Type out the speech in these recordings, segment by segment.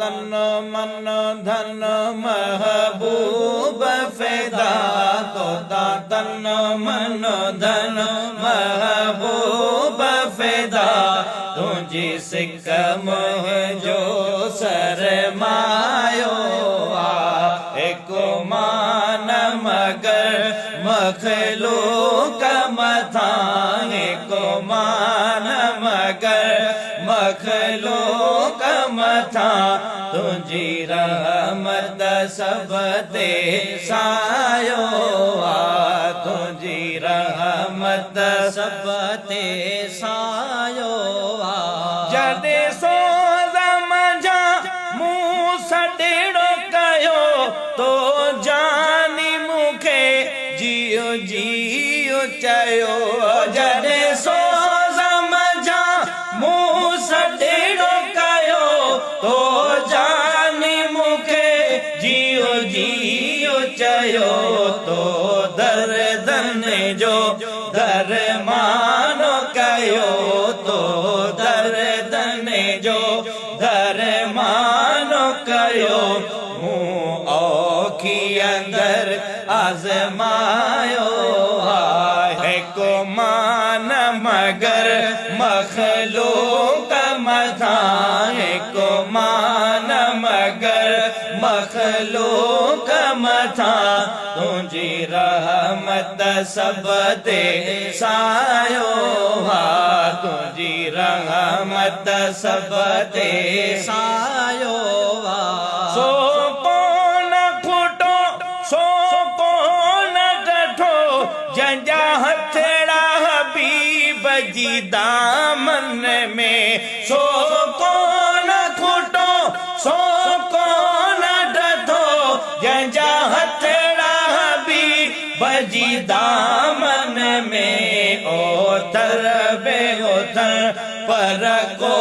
तन मन धन महबूब फिदा, तोता तन मन धन महबूब फिदा, तुझी सिक मुझो सरमायो एको मान मगर मखलूक मथा, एको मान मगर मखलूक मथा, तुझी रहमत सब ते सायो तुझी रहमत सब ते सायो जदे सो समझा मूं सडेड़ो कयो तो जानी मुखे जियो जियो चयो, जदे सो समझा मूं सडेड़ो कयो तो जानी मुखे जियो जियो चयो, तो दर्दन जो दरमानो कयो, तो दर्दन जो दरमानो कयो, हूँ औखी अंदर आजमायो है को मान मगर मखलूक मथा, है को मान मगर मखलूक मथा, तुझी रहमत सब ते सायो तुझी रहमत सब ते सायो सो कौन खुटो सो कौन डठो, जंजा हथड़ा हबीब जी दामन में, सो कौन खुटो सो कौन डठो, जंजा हथड़ा हबीब जी दामन में, ओतर बे ओतर पर को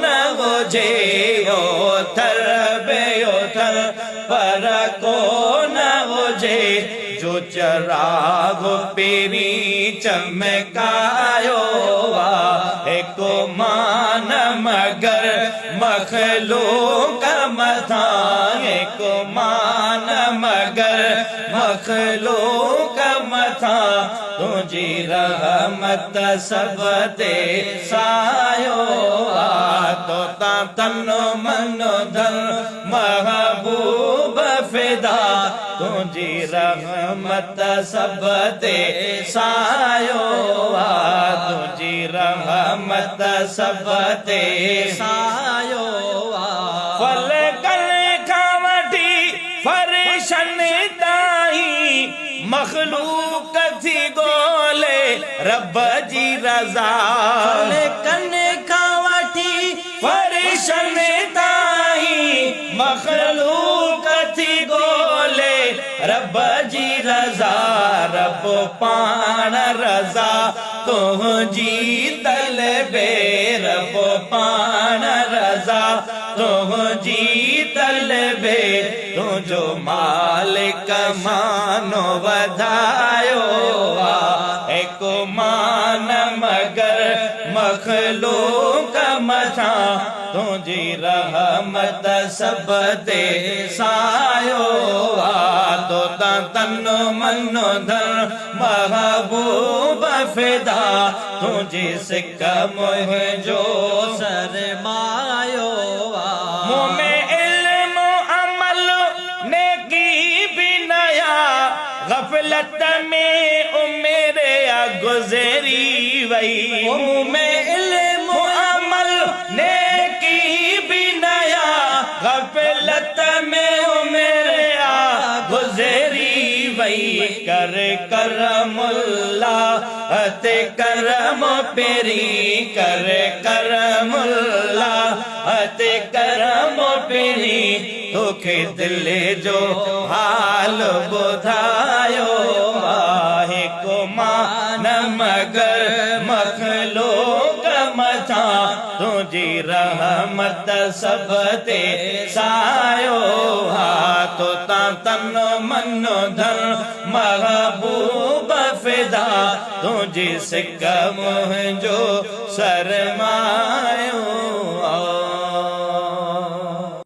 न गोजे, ओतर बे ओतर पर को न गोजे, जो चराग पेरी चमकायो एको मान मगर मखलूक मथा, एको मान मगर मखलूक मथा, तुझी रहमत सब ते सायो तोता तन मन धन महबूब फिदा, तुझी रहमत सब ते सायो तुझी रहमत सब ते सायो फल कल खावटी फरिशन ताई मखलूक थी गोले रब जी रजा, फल कल खावटी फरिशन ताई मखलूक थी गोले रब जी रजा, रब पाण रजा तुझी तलबे, रब पाण रजा तुझी तलबे, तुझो मालिक मानो वधायो एको मान मगर मखलूक मथा, तुझी रहमत सब ते सायो तोता तन मन धन महबूब फिदा, तुझी सिक मुझो सरमायो, मुँह में इल्म अमल नेकी भी नया, गफलत में उम्र गुजरी वही, मुँह में इल्म अमल नेकी भी नया, गफलत में उम्र गुजरी वही, कर करमुल्ला ते करम पेरी, कर करमुल्ला ते करम पेरी, तोखे दिल जो हाल बुधायो एको मान मगर मखलूक मथा, तुझी रहमत सब ते सायो तोता तन मन धन महबूब फिदा, तुझी सिक मुझो सरमायो।